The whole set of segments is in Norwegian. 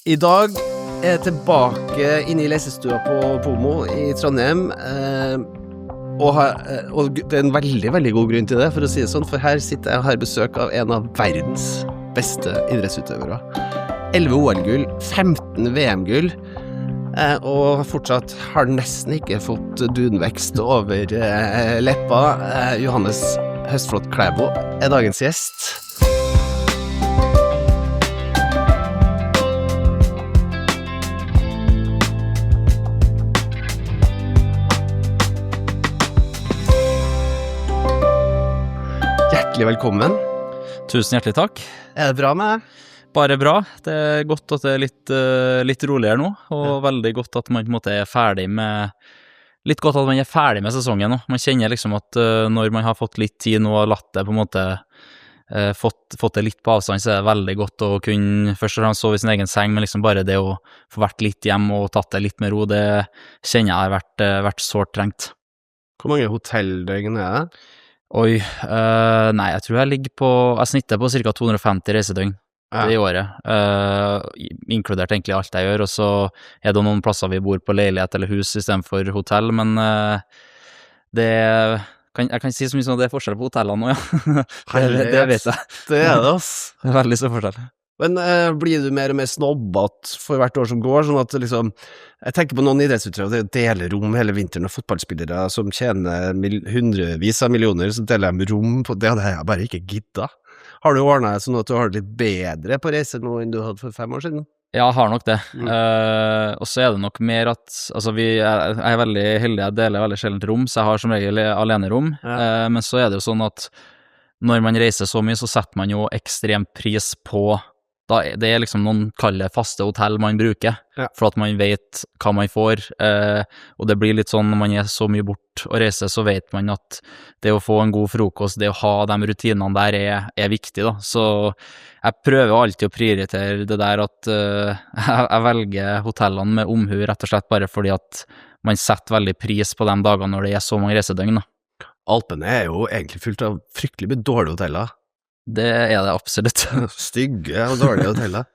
I dag er jeg tilbake inne i lesestua på Pomo i Trondheim, og det er en veldig, veldig god grunn til det, for å si det sånn, for her sitter jeg og har besøk av en av verdens beste idrettsutøvere. 11 OL-gull, 15 VM-gull, og fortsatt har nesten ikke fått dunvekst over leppa. Johannes Høstflot Klæbo er dagens gjest. Hjertelig velkommen. Tusen hjertelig takk. Er det bra med deg? Bare bra. Det er godt at det er litt roligere nå, og veldig godt at man på en måte er ferdig med sesongen nå. Man kjenner liksom at når man har fått litt tid nå og latt det på en måte fått det litt på avstand, så er det veldig godt å kunne først og fremst sove i sin egen seng, men liksom bare det å få vært litt hjem og tatt det litt med ro, det kjenner jeg har vært sårt trengt. Hvor mange hotelldøgn er det? Oi, nei, jeg tror jeg snitter på cirka 250 reisedøgn i året, inkludert egentlig alt jeg gjør, og så er det noen plasser vi bor på leilighet eller hus i stedet for hotell, men jeg kan si så mye som at det er forskjell på hotellene nå, ja. det vet jeg. Det er det, ass. Det er veldig så forskjell. Men blir du mer og mer snobbet for hvert år som går, sånn at liksom, jeg tenker på noen idrettsutøvere, det deler rom hele vinteren, og fotballspillere som tjener hundrevis av millioner, så deler de rom på det, hadde jeg bare ikke giddet. Har du ordnet sånn at du har det litt bedre på reise nå enn du hadde for 5 år siden? Ja, jeg har nok det. Og så er det nok mer at, altså jeg er veldig heldig, jeg deler veldig sjeldent rom, så jeg har som regel alenerom, men så er det jo sånn at når man reiser så mye, så setter man jo ekstremt pris på det er liksom noen kalde faste hotell man bruker, for at man vet hva man får, og det blir litt sånn, når man er så mye bort og reiser, så vet man at det å få en god frokost, det å ha de rutinene der er viktig da, så jeg prøver alltid å prioritere det der at jeg velger hotellene med omhu, rett og slett bare fordi at man setter veldig pris på de dagene når det er så mange reisedøgn da. Alpene er jo egentlig fullt av fryktelig med dårlige hoteller. Det er det absolutt. Stygge og dårlige hoteller.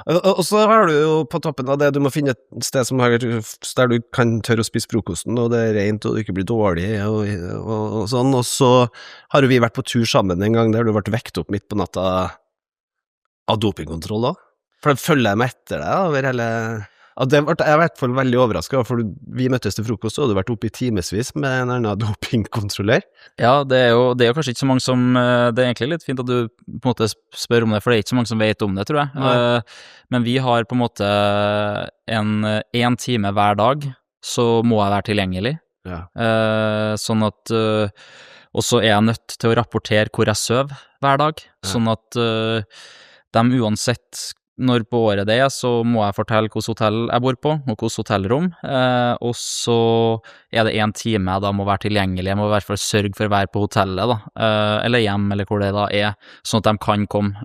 Og så har du jo på toppen av det, du må finne et sted der du kan tørre å spise frokosten, og det er rent, og du ikke blir dårlig, og sånn. Og så har jo vi vært på tur sammen en gang der du ble vekt opp midt på natta av dopingkontroll da. For det følger jeg med etter deg over hele... Jeg er i hvert fall veldig overrasket, for vi møttes til frokost, og du har vært oppe i timesvis med en annen dopingkontroller. Ja, det er jo kanskje ikke så mange som, det er egentlig litt fint at du på en måte spør om det, for det er ikke så mange som vet om det, tror jeg. Men vi har på en måte en time hver dag, så må jeg være tilgjengelig. Sånn at, og så er jeg nødt til å rapportere hvor jeg søv hver dag, sånn at de uansett når på året det så må jeg fortelle hvilket hotell jeg bor på, og hvilket hotellrom, og så er det en time jeg da må være tilgjengelig, jeg må i hvert fall sørge for å være på hotellet da, eller hjem, eller hvor det da er, sånn at de kan komme.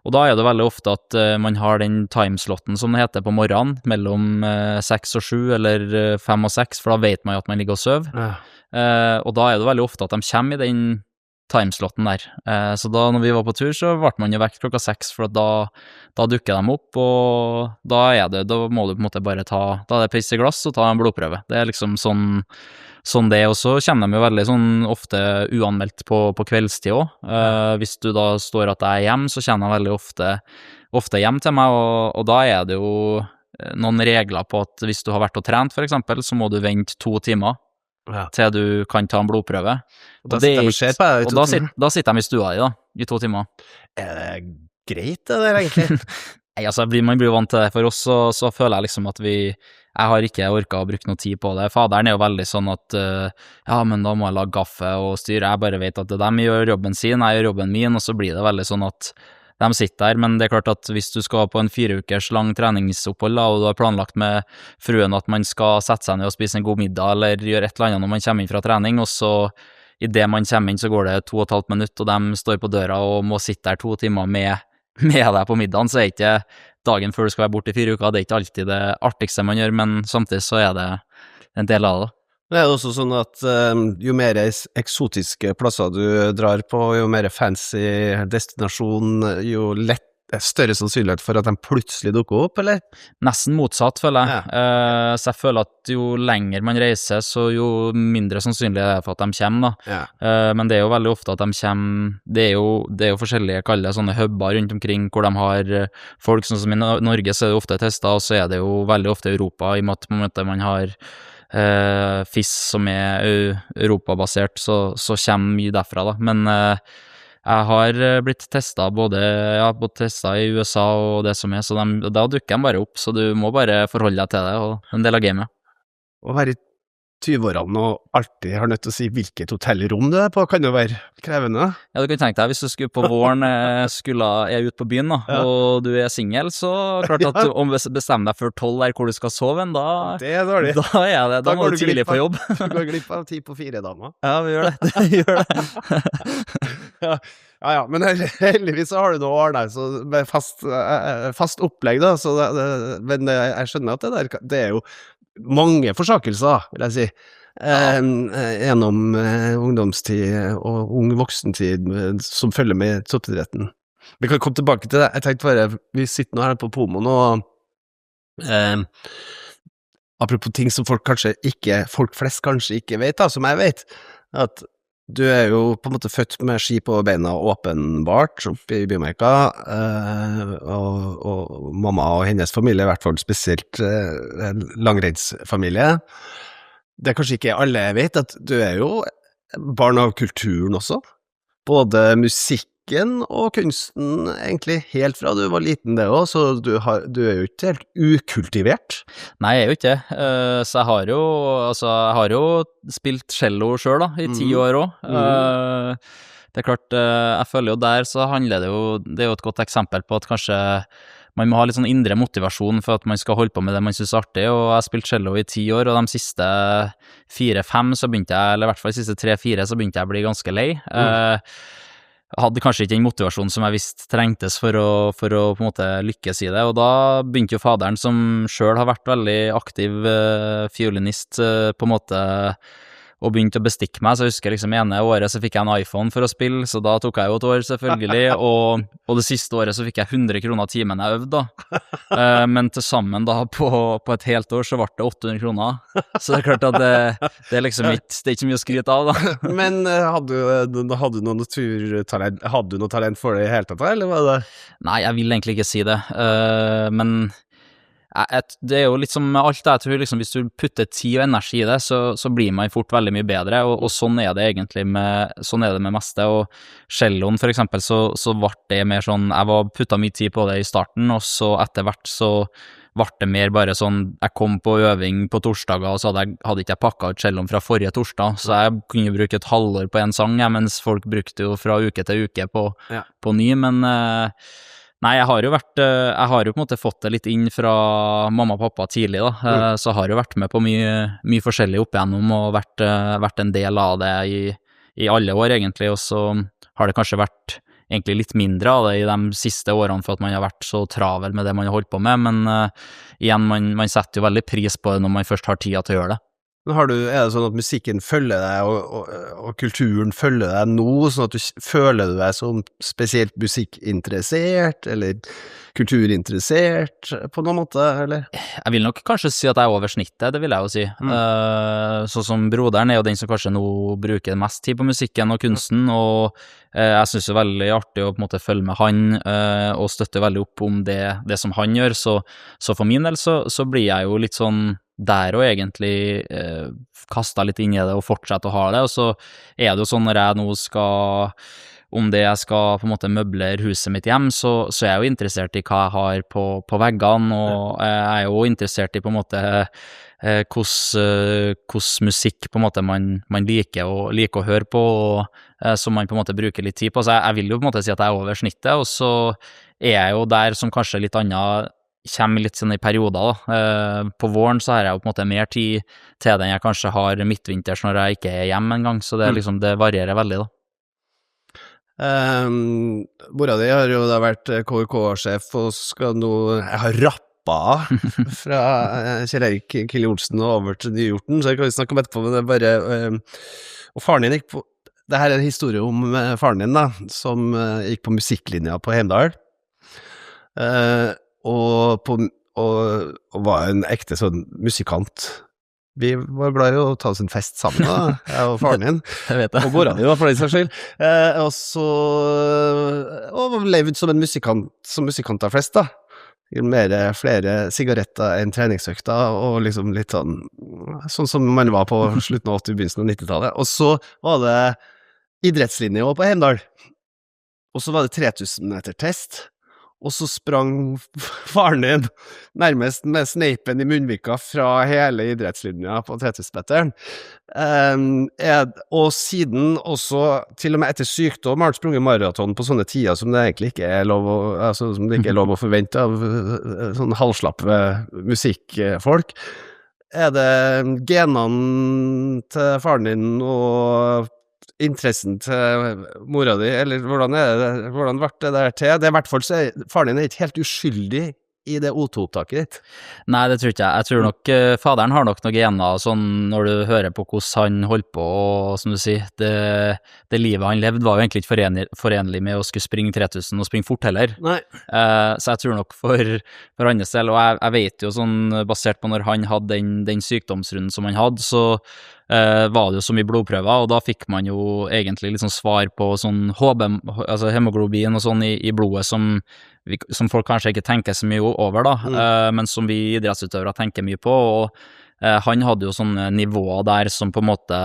Og da er det veldig ofte at man har den timeslotten som det heter på morgenen, mellom 6 og 7, eller 5 og 6, for da vet man jo at man ligger og søver. Og da er det veldig ofte at de kommer i den timeslotten der. Så da når vi var på tur, så ble man jo vekk klokka 6, for da dukker de opp, og da må du på en måte bare da er det piss i glass og ta en blodprøve. Det er liksom sånn det, og så kommer de jo veldig sånn ofte uanmeldt på kveldstid også. Hvis du da står at jeg er hjem, så kommer de veldig ofte hjem til meg, og da er det jo noen regler på at hvis du har vært og trent for eksempel, så må du vente 2 timer til du kan ta en blodprøve. Og da sitter de og ser på deg i 2 timer? Da sitter de i stua di da, i 2 timer. Er det greit det der egentlig? Nei, altså man blir jo vant til det. For oss så føler jeg liksom at jeg har ikke orket å bruke noe tid på det. Faderen er jo veldig sånn at ja, men da må jeg lage gaffe og styre. Jeg bare vet at de gjør jobben sin, jeg gjør jobben min, og så blir det veldig sånn at de sitter der, men det er klart at hvis du skal på en 4 ukers lang treningsopphold, og du har planlagt med fruen at man skal sette seg ned og spise en god middag, eller gjøre et eller annet når man kommer inn fra trening, og så i det man kommer inn så går det 2,5 minutter, og de står på døra og må sitte der 2 timer med deg på middagen, så er ikke dagen før du skal være borte i 4 uker, det er ikke alltid det artigste man gjør, men samtidig så er det en del av det. Det er også sånn at jo mer eksotiske plasser du drar på, jo mer fancy destinasjon, jo det større sannsynlighet for at de plutselig dukker opp, eller? Nesten motsatt, føler jeg. Så jeg føler at jo lenger man reiser, så jo mindre sannsynlig er det for at de kommer, da. Men det er jo veldig ofte at de kommer, det er jo forskjellige, kaller det sånne hubber rundt omkring, hvor de har folk, sånn som i Norge så er det ofte tester, og så er det jo veldig ofte i Europa, i og med at på en måte man har FIS som er europabasert, så kommer mye derfra, da. Men jeg har blitt testet både testet i USA og det som er, så da dukker de bare opp, så du må bare forholde deg til det, og en del av gamet. Å være i 20-årene og alltid har nødt til å si hvilket hotellrom du er på, kan jo være krevende. Ja, du kan tenke deg, hvis du skulle på våren, er ute på byen da, og du er single, så klart at om du bestemmer deg for 12 der hvor du skal sove, det er dårlig. Da må du tidlig på jobb. Du går glipp av 10 på 4 damer. Ja, vi gjør det. Vi gjør det. Ja, men heldigvis så har du noe ordnet så med fast opplegg da, så men jeg skjønner at det er jo mange forsakelser, vil jeg si, gjennom ungdomstid og ung voksentid som følger med toppidretten. Vi kan komme tilbake til det. Jeg tenkte bare, vi sitter nå her på Pomoen og apropos ting som folk flest kanskje ikke vet da, som jeg vet, at du er jo på en måte født med ski på beina åpenbart oppe i Bymarka, og mamma og hennes familie, i hvert fall spesielt langrennsfamilie. Det kanskje ikke alle vet, at du er jo barn av kulturen også. Både musikken og kunsten, egentlig, helt fra du var liten det også, så du er jo ikke helt ukultivert. Nei, jeg er jo ikke det. Så jeg har jo spilt cello selv da, i 10 år også. Det er klart, jeg føler jo der så handler det er jo et godt eksempel på at kanskje man må ha litt sånn indre motivasjon for at man skal holde på med det man synes er artig, og jeg har spilt cello i 10 år, og de siste 4-5 så begynte jeg, eller i hvert fall de siste 3-4 så begynte jeg å bli ganske lei. Jeg hadde kanskje ikke den motivasjonen som jeg visste trengtes for å på en måte lykkes i det, og da begynte jo faderen, som selv har vært veldig aktiv fiolinist, på en måte, og begynte å bestikke meg, så jeg husker liksom ene året så fikk jeg en iPhone for å spille, så da tok jeg jo et år selvfølgelig, og det siste året så fikk jeg 100 kroner timen jeg øvde da, men til sammen da på et helt år så ble det 800 kroner, så det er klart at det er liksom ikke, det er ikke så mye å skryte av da. Men hadde du noe naturtalent, hadde du noe talent for det i hele tatt, eller var det? Nei, jeg vil egentlig ikke si det, men det er jo litt som med alt det, jeg tror liksom hvis du putter tid og energi i det, så blir man fort veldig mye bedre, og sånn er det egentlig sånn er det med meste, og celloen for eksempel, så ble det mer sånn, jeg puttet mye tid på det i starten, og så etter hvert så ble det mer bare sånn, jeg kom på øving på torsdager, og så hadde ikke jeg pakket ut celloen fra forrige torsdag, så jeg kunne bruke et halvår på en sang, mens folk brukte jo fra uke til uke på ny, men nei, jeg har jo på en måte fått det litt inn fra mamma og pappa tidlig da, så har jeg jo vært med på mye forskjellig opp igjennom og vært en del av det i alle år egentlig, og så har det kanskje vært egentlig litt mindre av det i de siste årene for at man har vært så travel med det man har holdt på med, men igjen, man setter jo veldig pris på det når man først har tida til å gjøre det. Men er det sånn at musikken følger deg, og kulturen følger deg nå, sånn at føler du deg som spesielt musikkinteressert, eller kulturinteressert på noen måte, eller? Jeg vil nok kanskje si at jeg er over snittet, det vil jeg jo si. Sånn som broderen er jo den som kanskje nå bruker mest tid på musikken og kunsten, og jeg synes det er veldig artig å på en måte følge med han, og støtte veldig opp om det som han gjør, så for min del så blir jeg jo litt sånn der og egentlig kastet litt inn i det og fortsette å ha det, og så er det jo sånn når jeg nå om jeg skal på en måte møblere huset mitt hjem, så er jeg jo interessert i hva jeg har på veggene, og jeg er jo interessert i på en måte hvordan musikk på en måte man liker å høre på, og som man på en måte bruker litt tid på, så jeg vil jo på en måte si at jeg er over snittet, og så er jeg jo der som kanskje litt annet kommer litt sånn i perioder da. På våren så har jeg jo på en måte mer tid til den jeg kanskje har midtvinters når jeg ikke er hjemme en gang, så det, liksom, det varierer veldig da. Mora di har jo da vært KUK-sjef og skal nå, jeg har rappa fra Kjell Erik Kille Olsen og over til Nyhjorten, så jeg kan jo snakke om etterpå, men det er bare og faren din gikk på, det her er en historie om faren din da, som gikk på musikklinja på Heimdal. og var en ekte sånn musikant. Vi var glad i å ta oss en fest sammen, da, jeg og faren din. Jeg vet det. Og mora di, for den saks skyld. Og levde som en musikant, som musikanter flest, da. Flere sigaretter enn treningsøkter, og liksom litt sånn som man var på slutten av 80- begynnelsen av 90-tallet. Og så var det idrettslinje også på Heimdal. Og så var det 3000 meter test. Og så sprang faren din nærmest med sneipen i munnvika fra hele idrettslinja på 3000-meteren. Og siden også, til og med etter sykdom, har han sprunget maraton på sånne tider som det egentlig ikke er lov som det ikke er lov å forvente av sånn halvslappe musikkfolk. Er det genene til faren din og interessen til mora di, eller hvordan ble det der til? Det er i hvert fall så faren din er ikke helt uskyldig i det O2-opptaket ditt. Nei, det tror ikke jeg. Jeg tror nok faderen har nok noen gener, sånn når du hører på hvordan han holdt på, og som du sier, det livet han levde var jo egentlig ikke forenlig med å skulle springe 3000 og springe fort heller. Nei. Så jeg tror nok for hans del, og jeg vet jo sånn, basert på når han hadde den sykdomsrunden som han hadde, så var det jo så mye blodprøver, og da fikk man jo egentlig litt sånn svar på sånn altså hemoglobin og sånn i blodet som folk kanskje ikke tenker så mye over da, men som vi idrettsutøvere tenker mye på, og han hadde jo sånne nivåer der som på en måte,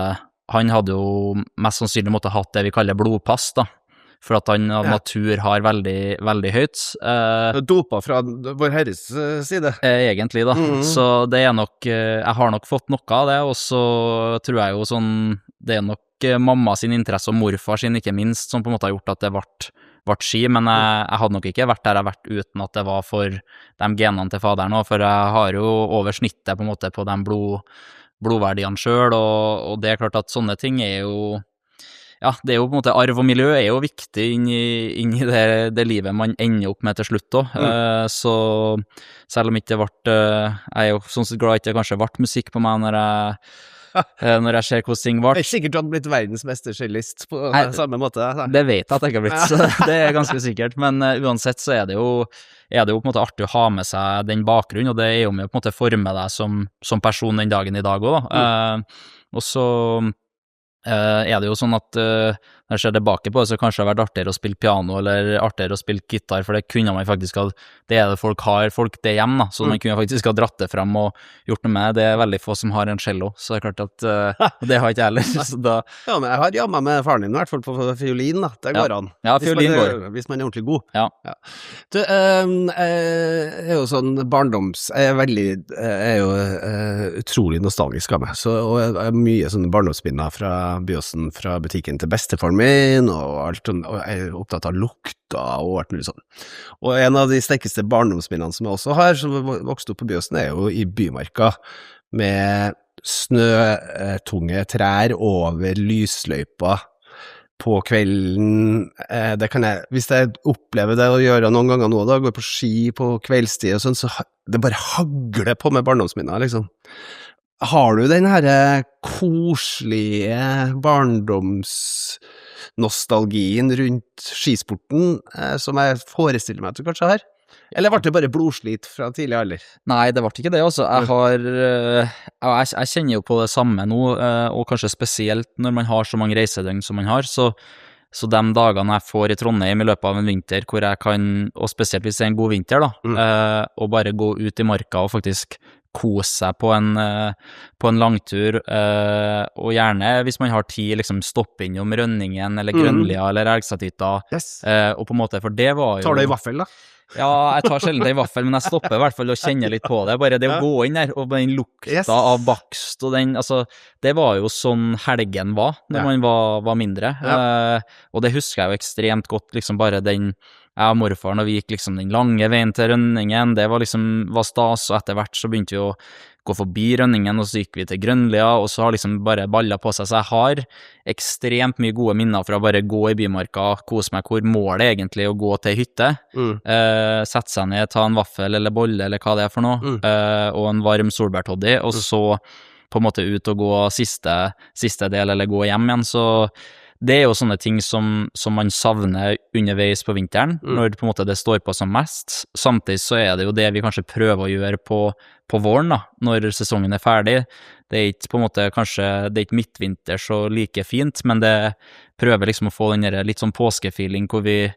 han hadde jo mest sannsynlig måtte hatt det vi kaller blodpass da, for at han av natur har veldig, veldig høyt. Dopa fra vår herres side. Egentlig da, så det er nok, jeg har nok fått noe av det, og så tror jeg jo sånn, det er nok mamma sin interesse og morfar sin ikke minst, som på en måte har gjort at det ble ski, men jeg hadde nok ikke vært der jeg har vært uten at det var for de genene til faderen også, for jeg har jo over snittet på en måte på de blodverdiene selv, og det er klart at sånne ting er jo, ja, det er jo på en måte, arv og miljø er jo viktig inn i det livet man ender opp med til slutt også. Så selv om ikke det ble, jeg er jo sånn sett glad ikke det kanskje ble musikk på meg når jeg ser hvordan ting ble. Det er sikkert du hadde blitt verdensmestercellist på samme måte. Det vet jeg at jeg ikke har blitt, så det er ganske sikkert, men uansett så er det jo på en måte artig å ha med seg den bakgrunnen, og det er jo med å på en måte forme deg som person den dagen i dag også da. Og så er det jo sånn at når jeg ser tilbake på det, så kanskje det har vært artigere å spille piano eller artigere å spille gitar, for det kunne man faktisk det er det folk har, det hjem da, så man kunne faktisk ha dratt det frem og gjort noe med det. Er veldig få som har en cello, så det er klart at det har ikke jeg heller, så da... Ja, men jeg har jammet med faren din i hvert fall på fiolin da, det går an. Ja, fiolin går. Hvis man er ordentlig god. Ja. Du, er jo sånn jeg er jo utrolig nostalgisk av meg, og jeg er mye sånne barndomsminner fra Byåsen, fra butikken til bestefaren min, og alt sånn, og jeg er opptatt av lukta og alt mulig sånn. Og en av de sterkeste barndomsminnene som jeg også har, som vokste opp på Byåsen, er jo i Bymarka, med snøtunge trær over lysløypa på kvelden. Det kan jeg, hvis jeg opplever det å gjøre noen ganger nå da, går på ski på kveldstid og sånn, så det bare hagler på med barndomsminner, liksom. Har du den her koselige barndomsnostalgien rundt skisporten, som jeg forestiller meg at du kanskje har? Eller ble det bare blodslit fra tidlig alder? Nei, det ble ikke det også. Jeg kjenner jo på det samme nå, og kanskje spesielt når man har så mange reisedøgn som man har, så de dagene jeg får i Trondheim i løpet av en vinter, hvor jeg kan, og spesielt hvis det er en god vinter da, og bare gå ut i marka og faktisk kose seg på en langtur, og gjerne hvis man har tid, liksom stoppe innom Rønningen eller Grønlia eller Elgseterhytta, og på en måte, for det var jo... Tar du i vaffel da? Ja, jeg tar sjelden det i vaffel, men jeg stopper i hvert fall og kjenner litt på det, bare det å gå inn der, og den lukta av bakst, og den, altså, det var jo sånn helgen var, når man var mindre, og det husker jeg jo ekstremt godt, liksom bare den, jeg og morfar, når vi gikk liksom den lange veien til Rønningen, det var stas, og etter hvert så begynte vi å gå forbi Rønningen, og så gikk vi til Grønlia, og så har liksom bare ballet på seg, så jeg har ekstremt mye gode minner fra å bare gå i Bymarka, kose meg, hvor målet egentlig å gå til hytte, sette seg ned, ta en vaffel eller bolle, eller hva det er for noe, og en varm solbærtoddy, og så på en måte ut og gå siste del, eller gå hjem igjen, så det jo sånne ting som man savner underveis på vinteren, når på en måte det står på som mest. Samtidig så det jo det vi kanskje prøver å gjøre på våren da, når sesongen ferdig. Det ikke på en måte kanskje, det ikke midtvinter så like fint, men det prøver liksom å få den der litt sånn påskefeeling hvor vi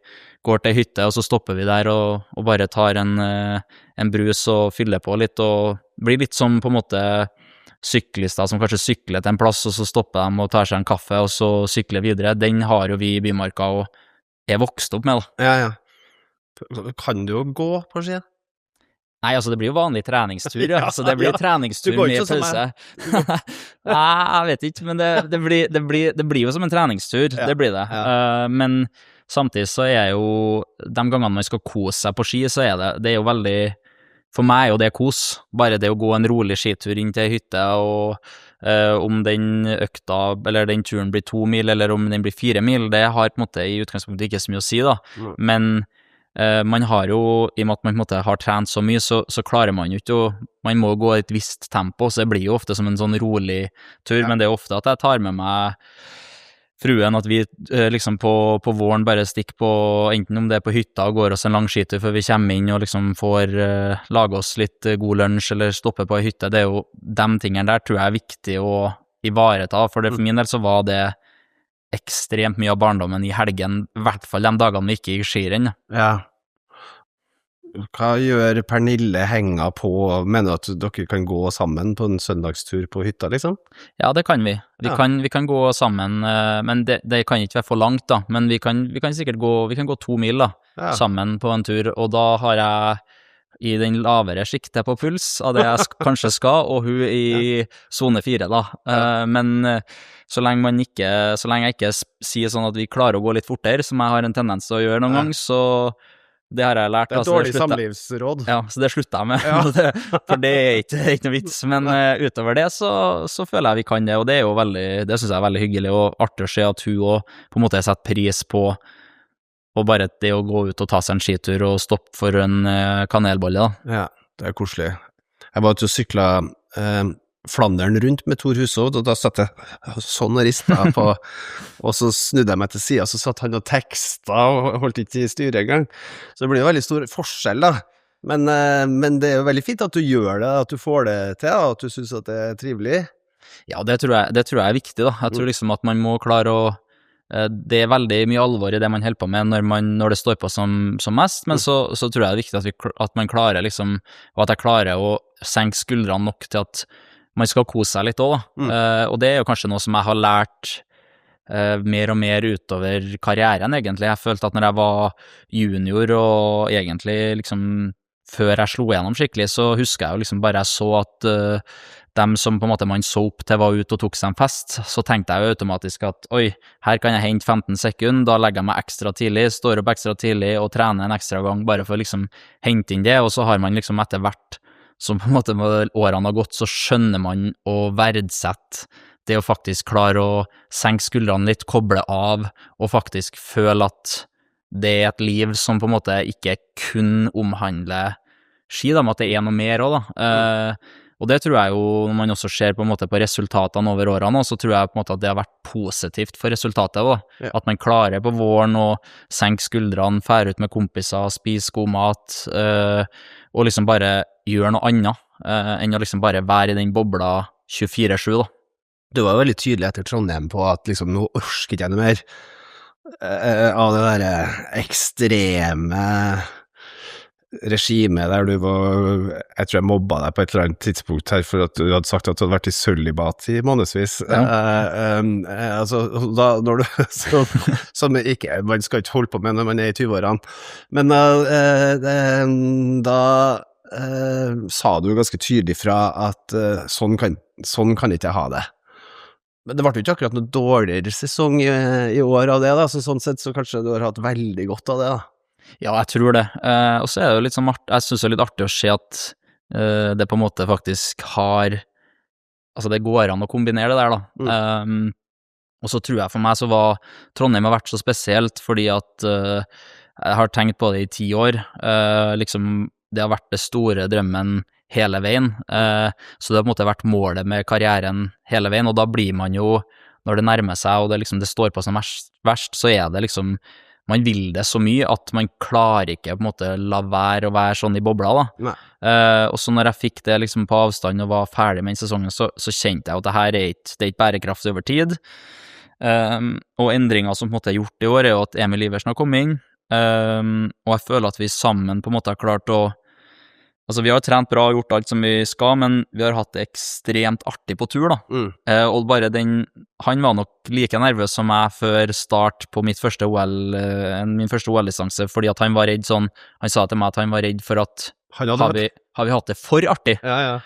går til hytte, og så stopper vi der og bare tar en brus og fyller på litt, og blir litt som på en måte syklister som kanskje sykler til en plass, og så stopper de og tar seg en kaffe, og så sykler videre. Den har jo vi i Bymarka og vokst opp med, da. Ja. Kan du jo gå på ski? Nei, altså det blir jo vanlig treningstur, ja. Altså det blir treningstur med pause. Nei, jeg vet ikke, men det blir jo som en treningstur, det blir det. Men samtidig så jo, de gangene man skal kose seg på ski, så det jo veldig, for meg jo det kos, bare det å gå en rolig skitur inn til hytte, og om den økta, eller den turen blir 2 mil, eller om den blir 4 mil, det har på en måte i utgangspunktet ikke så mye å si da, men man har jo, i og med at man på en måte har trent så mye, så klarer man jo ikke man må gå i et visst tempo, så det blir jo ofte som en sånn rolig tur, men det ofte at jeg tar med meg fruen, at vi liksom på våren bare stikker på, enten om det på hytta og går oss en lang skitur før vi kommer inn og liksom får lage oss litt god lunsj eller stoppe på en hytte. Det jo de tingene der tror jeg viktig å ivareta, for for min del så var det ekstremt mye av barndommen i helgen, i hvert fall de dagene vi ikke gikk skirenn. Ja. Hva gjør Pernille henga på, mener du at dere kan gå sammen på en søndagstur på hytta, liksom? Ja, det kan vi. Vi kan gå sammen, men det kan ikke være for langt da, men vi kan sikkert vi kan gå 2 mil da, sammen på en tur, og da har jeg i den lavere skiktet på puls av det jeg kanskje skal, og hun i zone 4 da. Men så lenge jeg ikke sier sånn at vi klarer å gå litt fortere, som jeg har en tendens til å gjøre noen gang, så det har jeg lært. Det dårlig samlivsråd. Ja, så det slutter jeg med, for det ikke noe vits, men utover det så føler jeg vi kan det, og det jo veldig, det synes jeg veldig hyggelig og artig å se at hun også på en måte har satt pris på, og bare det å gå ut og ta seg en skitur og stoppe for en kanelbolle da. Ja, det koselig. Jeg var ute og syklet Flandern rundt med Tor Hushovd, og da satt jeg sånn og ristet på, og så snudde jeg meg til siden, så satt han og tekstet og holdt ikke i styret engang. Så det blir jo veldig stor forskjell da, men det jo veldig fint at du gjør det, at du får det til, at du synes at det trivelig. Ja, det tror jeg viktig da. Jeg tror liksom at man må klare å det veldig mye alvor i det man holder på med når det står på som mest, men så tror jeg det er viktig at man klarer liksom, og at jeg klarer å senke skuldrene nok til at man skal kose seg litt også da. Og det jo kanskje noe som jeg har lært mer og mer utover karrieren egentlig. Jeg følte at når jeg var junior og egentlig liksom før jeg slo gjennom skikkelig, så husker jeg jo liksom bare jeg så at dem som på en måte man så opp til var ute og tok seg en fest, så tenkte jeg jo automatisk at oi, her kan jeg hente 15 sekunder, da legger jeg meg ekstra tidlig, står opp ekstra tidlig og trener en ekstra gang bare for liksom hente inn det, og så har man liksom etter hvert som på en måte med årene har gått, så skjønner man å verdsette det å faktisk klare å senke skuldrene litt, koble av, og faktisk føle at det et liv som på en måte ikke kun omhandler ski, da, men at det noe mer også da. Og det tror jeg jo, når man også ser på en måte på resultatene over årene, så tror jeg på en måte at det har vært positivt for resultatet da. At man klarer på våren å senke skuldrene, fære ut med kompiser, spise god mat, og liksom bare gjøre noe annet, enn å liksom bare være i den bobla 24/7 da. Du var jo veldig tydelig etter Trondheim på at liksom, nå orsker ikke jeg noe mer av det der ekstreme regimet der du var, jeg tror jeg mobba deg på et eller annet tidspunkt her for at du hadde sagt at du hadde vært i sølibat i månedsvis. Altså, da, når du, som ikke, man skal ikke holde på med når man i 20-årene, men da sa du ganske tydelig fra at sånn kan ikke jeg ha det. Men det ble jo ikke akkurat noe dårligere sesong i år av det da, så sånn sett så kanskje du har hatt veldig godt av det da. Ja, jeg tror det. Og så det jo litt sånn jeg synes det litt artig å se at det på en måte faktisk har, altså det går an å kombinere det der da. Og så tror jeg for meg så var Trondheim har vært så spesielt, fordi at jeg har tenkt på det i 10 år, liksom det har vært det store drømmen hele veien, så det har på en måte vært målet med karrieren hele veien, og da blir man jo når det nærmer seg, og det står på som verst, så det liksom, man vil det så mye at man klarer ikke på en måte la være å være sånn i bobla da. Nei. Og så når jeg fikk det liksom på avstand og var ferdig med den sesongen, så kjente jeg at det her det ikke bærekraft over tid. Og endringer som på en måte gjort i år jo at Emil Iversen har kommet inn, og jeg føler at vi sammen på en måte har klart å altså vi har trent bra og gjort alt som vi skal, men vi har hatt det ekstremt artig på tur da. Og bare han var nok like nervøs som meg før start på min første OL-lisanse, fordi at han var redd sånn, han sa til meg at han var redd for at har vi hatt det for artig. Ja.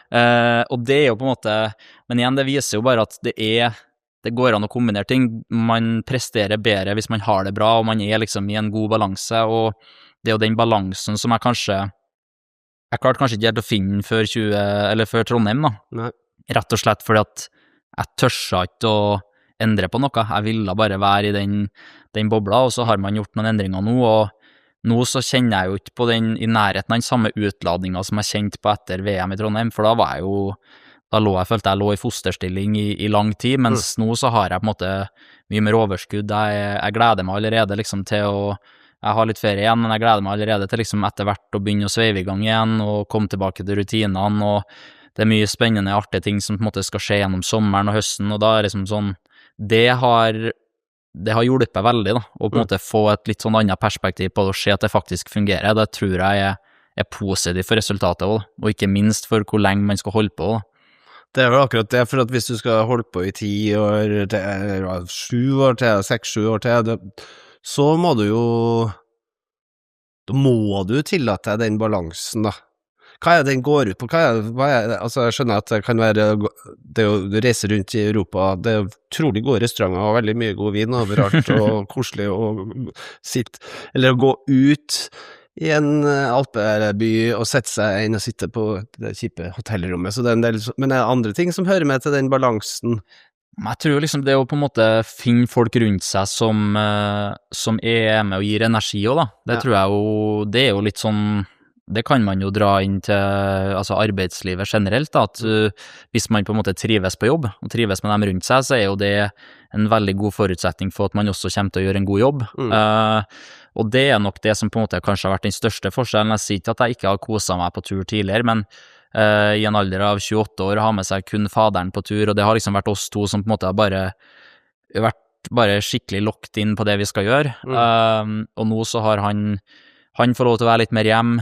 Og det jo på en måte, men igjen det viser jo bare at det går an å kombinere ting, man presterer bedre hvis man har det bra, og man liksom i en god balanse, og det jo den balansen som jeg klarte kanskje ikke helt å finne før Trondheim da. Nei. Rett og slett fordi at jeg tørsa ikke å endre på noe, jeg ville bare være i den bobla, og så har man gjort noen endringer nå, og nå så kjenner jeg jo ikke på i nærheten av den samme utladningen som jeg kjente på etter VM i Trondheim, for da følte jeg lå i fosterstilling i lang tid, mens nå så har jeg på en måte mye mer overskudd, jeg gleder meg allerede liksom til jeg har litt ferie igjen, men jeg gleder meg allerede til liksom etter hvert å begynne å sveive i gang igjen, og komme tilbake til rutinene, og det mye spennende, artige ting som på en måte skal skje gjennom sommeren og høsten, og da liksom sånn, det har hjulpet veldig da, å på en måte få et litt sånn annet perspektiv på det, og se at det faktisk fungerer, det tror jeg positivt for resultatet også, og ikke minst for hvor lenge man skal holde på da. Det vel akkurat det, for at hvis du skal holde på i 10 år, 7 år til, 6-7 år til, så må du jo da må du tillate deg den balansen da. Hva den går ut på? Altså jeg skjønner at det kan være det å reise rundt i Europa, det utrolig gode restauranter og veldig mye god vin overalt og koselig å sitte, eller å gå ut i en alpeby og sette seg inn og sitte på det kjipe hotellrommet, så det en del, men det andre ting som hører med til den balansen. Jeg tror liksom det å på en måte finne folk rundt seg som med og gir energi også da, det tror jeg jo, det jo litt sånn, det kan man jo dra inn til altså arbeidslivet generelt da, at hvis man på en måte trives på jobb, og trives med dem rundt seg, så jo det en veldig god forutsetning for at man også kommer til å gjøre en god jobb. Og det nok det som på en måte kanskje har vært den største forskjellen. Jeg sier ikke at jeg ikke har koset meg på tur tidligere, men i en alder av 28 år har med seg kun faderen på tur, og det har liksom vært oss to som på en måte har bare skikkelig locked inn på det vi skal gjøre, og nå så har han får lov til å være litt mer hjem,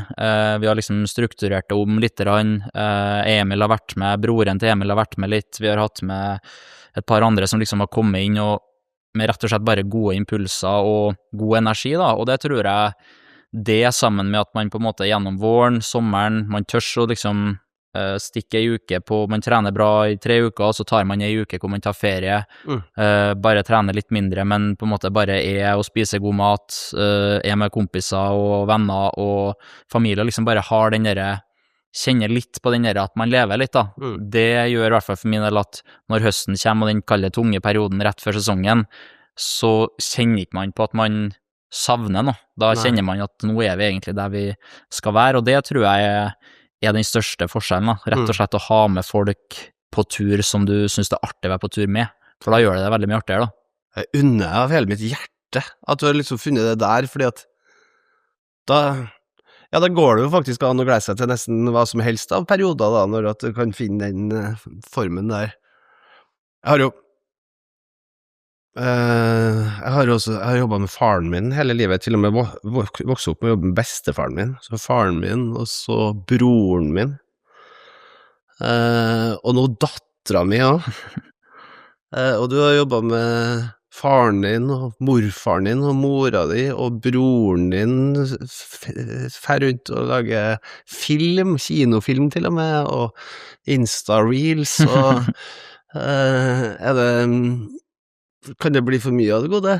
vi har liksom strukturert det om litt, Emil har vært med, broren til Emil har vært med litt, vi har hatt med et par andre som liksom har kommet inn, og med rett og slett bare gode impulser og god energi da, og det tror jeg det sammen med at man på en måte gjennom våren, sommeren, man tørs å liksom stikke en uke på, man trener bra i 3 uker, og så tar man en uke hvor man tar ferie, bare trener litt mindre, men på en måte bare og spiser god mat, med kompiser og venner og familie, og liksom bare har den der, kjenner litt på den der at man lever litt da. Det gjør i hvert fall for min del at når høsten kommer og den kalde tunge perioden rett før sesongen, så kjenner ikke man på at man savner noe. Da kjenner man at nå vi egentlig der vi skal være, og det tror jeg den største forskjellen da. Rett og slett å ha med folk på tur som du synes det artig å være på tur med, for da gjør det veldig mye artigere da. Jeg unner av hele mitt hjerte at du har liksom funnet det der, fordi at da går det jo faktisk an å glede seg til nesten hva som helst av perioder da, når at du kan finne den formen der. Jeg har jobbet med faren min hele livet, til og med vokset opp med å jobbe med bestefaren min, så faren min, og så broren min, og nå datteren min også. Og du har jobbet med faren din, og morfaren din, og mora di, og broren din fer rundt og lager film, kinofilm til og med, og Insta-reels, og kan det bli for mye av det gode?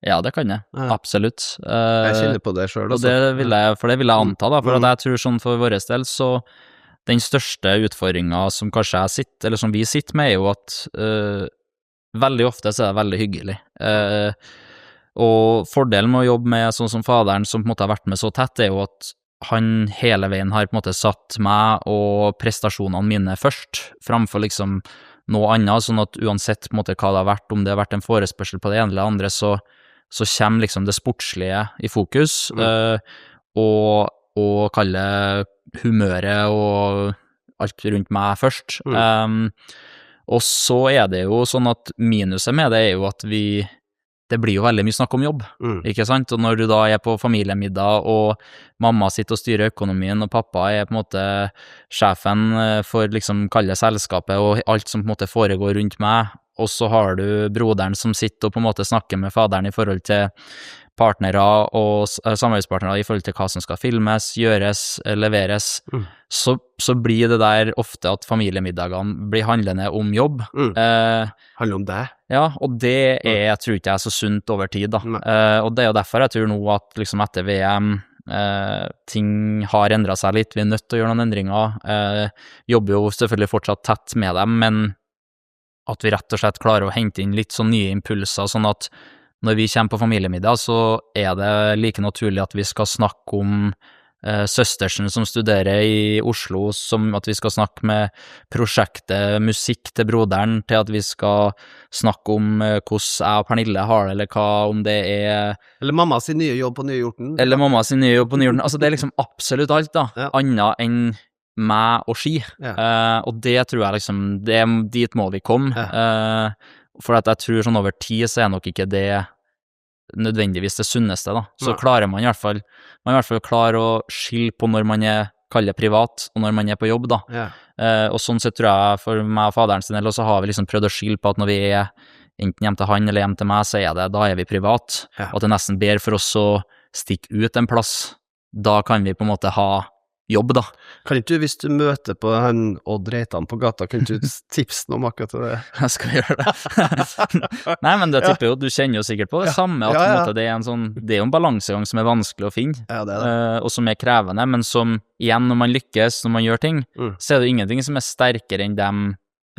Ja, det kan jeg, absolutt. Jeg kjenner på det selv også. Og det vil jeg anta da, for at jeg tror sånn for våres del, så den største utfordringen som kanskje eller som vi sitter med, jo at veldig ofte så det veldig hyggelig. Og fordelen med å jobbe med sånn som faderen, som på en måte har vært med så tett, jo at han hele veien har på en måte satt meg og prestasjonene mine først, framfor liksom noe annet, sånn at uansett på en måte hva det har vært, om det har vært en forespørsel på det ene eller andre, så kommer liksom det sportslige i fokus, og kalle humøret og alt rundt meg først. Og så det jo sånn at minuset med det jo at det blir jo veldig mye snakk om jobb, ikke sant? Og når du da på familiemiddag, og mamma sitter og styrer økonomien, og pappa på en måte sjefen for liksom kalle selskapet, og alt som på en måte foregår rundt meg, og så har du broderen som sitter og på en måte snakker med faderen i forhold til partnere og samarbeidspartnere i forhold til hva som skal filmes, gjøres, leveres, så blir det der ofte at familiemiddagene blir handlende om jobb. Handler om deg? Ja, og det jeg tror ikke så sunt over tid da. Og det jo derfor jeg tror nå at liksom etter VM ting har endret seg litt, vi nødt til å gjøre noen endringer, jobber jo selvfølgelig fortsatt tett med dem, men at vi rett og slett klarer å hente inn litt sånn nye impulser, sånn at når vi kommer på familiemiddag, så det like naturlig at vi skal snakke om søstersen som studerer i Oslo, som at vi skal snakke med prosjektet musikk til broderen, til at vi skal snakke om hvordan jeg og Pernille har det, eller hva om det Eller mamma sin nye jobb på Nye Hjorten. Eller mamma sin nye jobb på Nye Hjorten. Altså det liksom absolutt alt da, annet enn meg og ski. Og det tror jeg liksom, dit må vi komme. For at jeg tror sånn over tid så nok ikke det nødvendigvis det sunneste da. Så klarer man i hvert fall klarer å skille på når man kaller privat, og når man på jobb da. Og sånn sett tror jeg for meg og faderen sin del, og så har vi liksom prøvd å skille på at når vi enten hjem til han eller hjem til meg, så da vi privat, og at det nesten ber for oss å stikke ut en plass. Da kan vi på en måte ha jobb da. Kan ikke du, hvis du møter på han Odd Reitan på gata, kan ikke du tipse noe om akkurat det? Jeg skal gjøre det. Nei, men det tipper jo, du kjenner jo sikkert på det samme, at på en måte, det en sånn, det jo en balansegang som vanskelig å finne, det. Og som krevende, men som igjen, når man lykkes, når man gjør ting, så det jo ingenting som sterkere enn de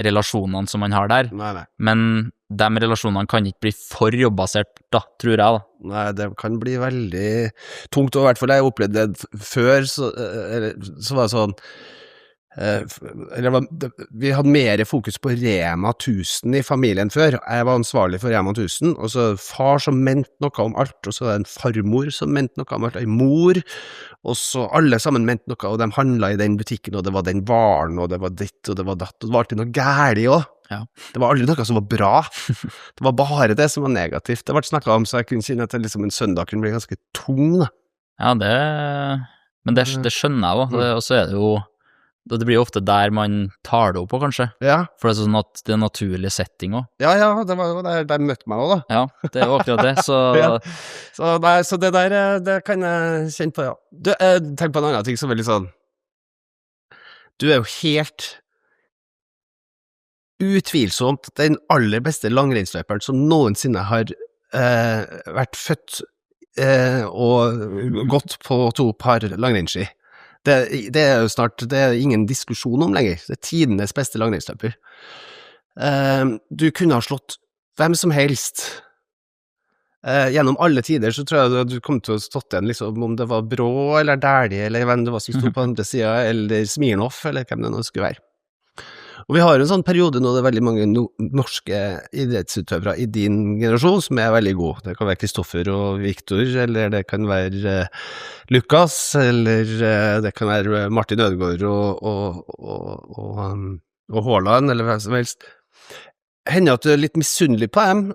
relasjonene som man har der. Men de relasjonene kan ikke bli for jobbasert da, tror jeg da. Nei, det kan bli veldig tungt, og i hvert fall jeg opplevde det før, så var det sånn, vi hadde mer fokus på Rema 1000 i familien før. Jeg var ansvarlig for Rema 1000, og så far som mente noe om alt, og så en farmor som mente noe om alt, en mor, og så alle sammen mente noe, og de handlet i den butikken, og det var den varen, og det var ditt, og det var datt, og det var alltid noe gærlig også. Det var aldri noe som var bra. Det var bare det som var negativt. Det ble snakket om, så jeg kunne kjenne at liksom en søndag kunne bli ganske tung da. Ja, men det skjønner jeg da, og så det jo det blir jo ofte der man tar det opp på, kanskje. For det sånn at det naturlig setting også. Ja, det var jo der de møtte meg også da. Ja, det jo akkurat det, så... så det der, det kan jeg kjenne på, ja. Du, tenk på en annen ting som litt sånn... Du jo helt utvilsomt den aller beste langrennsløperen som noensinne har vært født og gått på 2 par langrennsski. Det jo snart, det ingen diskusjon om lenger. Det tidenes beste langrennsløper. Du kunne ha slått hvem som helst. Gjennom alle tider så tror jeg du kom til å stått igjen liksom, om det var Brå eller Dæhlie, eller hvem det var som stod på andre siden, eller Smirnoff, eller hvem det nå skulle være. Og vi har en sånn periode nå, det veldig mange norske idrettsutøvere i din generasjon som veldig gode. Det kan være Kristoffer og Viktor, eller det kan være Lukas, eller det kan være Martin Ødegaard og Haaland, eller hva som helst. Hender at du litt misunnelig på dem,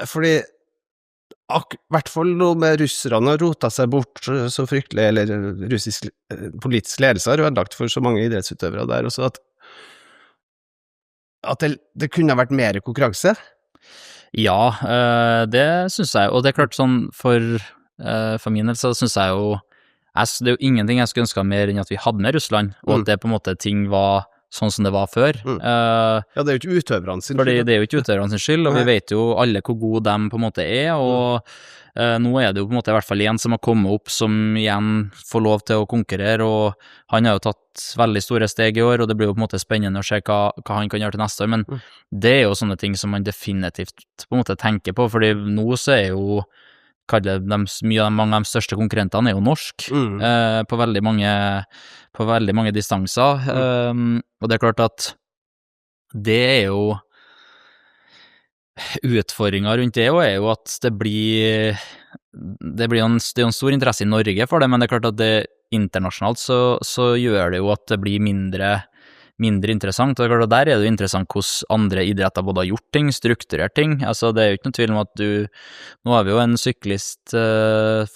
fordi i hvert fall nå med russerne har rotet seg bort så fryktelig, eller russisk politisk ledelse har ødelagt for så mange idrettsutøvere der, og så at det kunne ha vært mer konkurranse? Ja, det synes jeg, og det klart sånn for min del så synes jeg jo, det jo ingenting jeg skulle ønske mer enn at vi hadde med Russland, og at det på en måte ting var sånn som det var før. Ja, det jo ikke utøverne sin skyld. Fordi det jo ikke utøverne sin skyld, og vi vet jo alle hvor gode de på en måte og nå det jo på en måte i hvert fall en som har kommet opp som igjen får lov til å konkurrere, og han har jo tatt veldig store steg i år, og det blir jo på en måte spennende å se hva han kan gjøre til neste år, men det jo sånne ting som man definitivt på en måte tenker på, fordi nå så jo mange av de største konkurrentene jo norsk på veldig mange distanser, og det klart at det jo utfordringa rundt det er jo at det blir jo en stor interesse i Norge for det, men det er klart at det internasjonalt så gjør det jo at det blir mindre interessant, og det er klart at der er det jo interessant hvordan andre idretter både har gjort ting, strukturert ting, altså det er jo ikke noe tvil om at nå har vi jo en syklist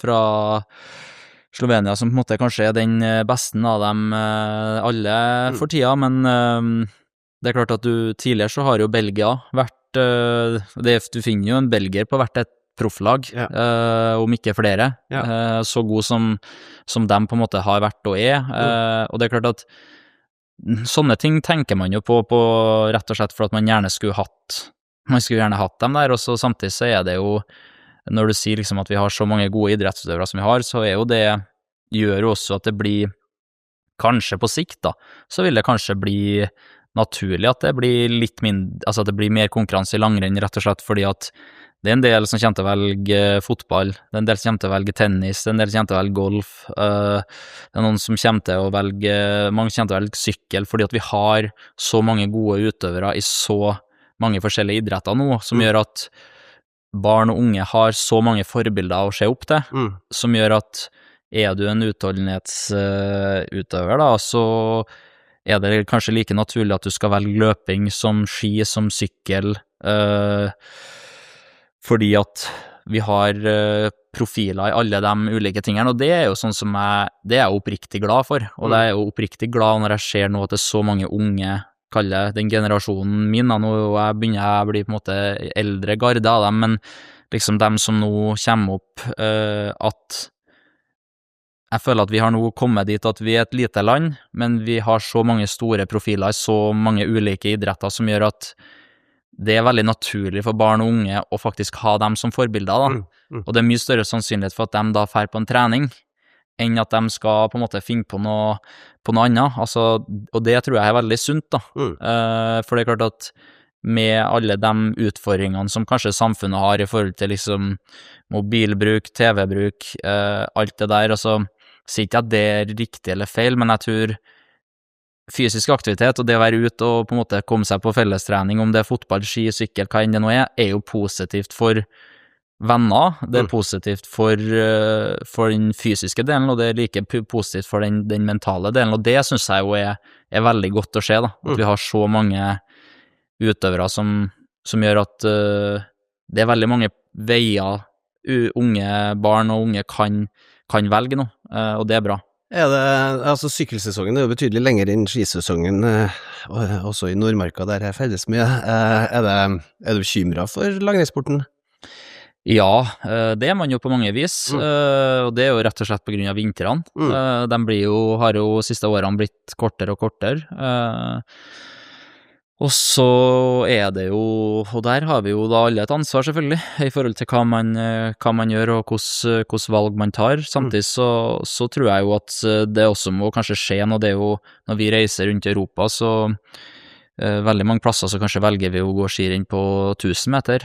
fra Slovenia som på en måte kanskje er den beste av dem alle for tida, men det er klart at tidligere så har jo Belgia vært du finner jo en belgier på hvert et profflag, om ikke flere, så god som dem på en måte har vært og og det er klart at sånne ting tenker man jo på rett og slett for at man skulle gjerne hatt dem der, og så samtidig så det jo, når du sier liksom at vi har så mange gode idrettsutøvere som vi har, så jo det, gjør jo også at det blir, kanskje på sikt da, så vil det kanskje bli naturlig at det blir litt mindre, altså at det blir mer konkurranse i langrenn, rett og slett fordi at det en del som kommer til å velge fotball, det en del som kommer til å velge tennis, det en del som kommer til å velge golf, det noen som kommer til å velge, mange kommer til å velge sykkel, fordi at vi har så mange gode utøvere i så mange forskjellige idretter nå, som gjør at barn og unge har så mange forbilder å se opp til, som gjør at du en utholdenhetsutøver da, så det kanskje like naturlig at du skal velge løping som ski, som sykkel, fordi at vi har profiler i alle de ulike tingene, og det jo sånn som det jeg oppriktig glad for, og det jo oppriktig glad når jeg ser nå at det så mange unge, kaller den generasjonen min, nå begynner jeg å bli på en måte eldre garde av dem, men liksom dem som nå kommer opp, at jeg føler at vi har nå kommet dit at vi et lite land, men vi har så mange store profiler i så mange ulike idretter som gjør at det veldig naturlig for barn og unge å faktisk ha dem som forbilder da. Og det mye større sannsynlighet for at de da fer på en trening, enn at de skal på en måte finne på noe annet, altså, og det tror jeg veldig sunt da, for det klart at med alle de utfordringene som kanskje samfunnet har i forhold til liksom mobilbruk, TV-bruk, alt det der, altså, sier ikke at det riktig eller feil, men jeg tror fysisk aktivitet og det å være ute og på en måte komme seg på fellestrening, om det fotball, ski, sykkel, hva enn det nå jo positivt for venner, det positivt for den fysiske delen, og det like positivt for den mentale delen, og det synes jeg jo veldig godt å se da, at vi har så mange utøvere som gjør at det veldig mange veier unge barn og unge kan velge nå, og det bra. Altså sykkelsesongen jo betydelig lenger enn skisesongen, også i Nordmarka der jeg ferdes mye. Du bekymret for langrennssporten? Ja, det man jo på mange vis, og det jo rett og slett på grunn av vintrene. De har jo siste årene blitt kortere og kortere, og så det jo, og der har vi jo da alle et ansvar selvfølgelig, i forhold til hva man gjør og hvordan valg man tar. Samtidig så tror jeg jo at det også må kanskje skje når det jo, når vi reiser rundt i Europa, så veldig mange plasser så kanskje velger vi å gå skirenn på 1000 meter,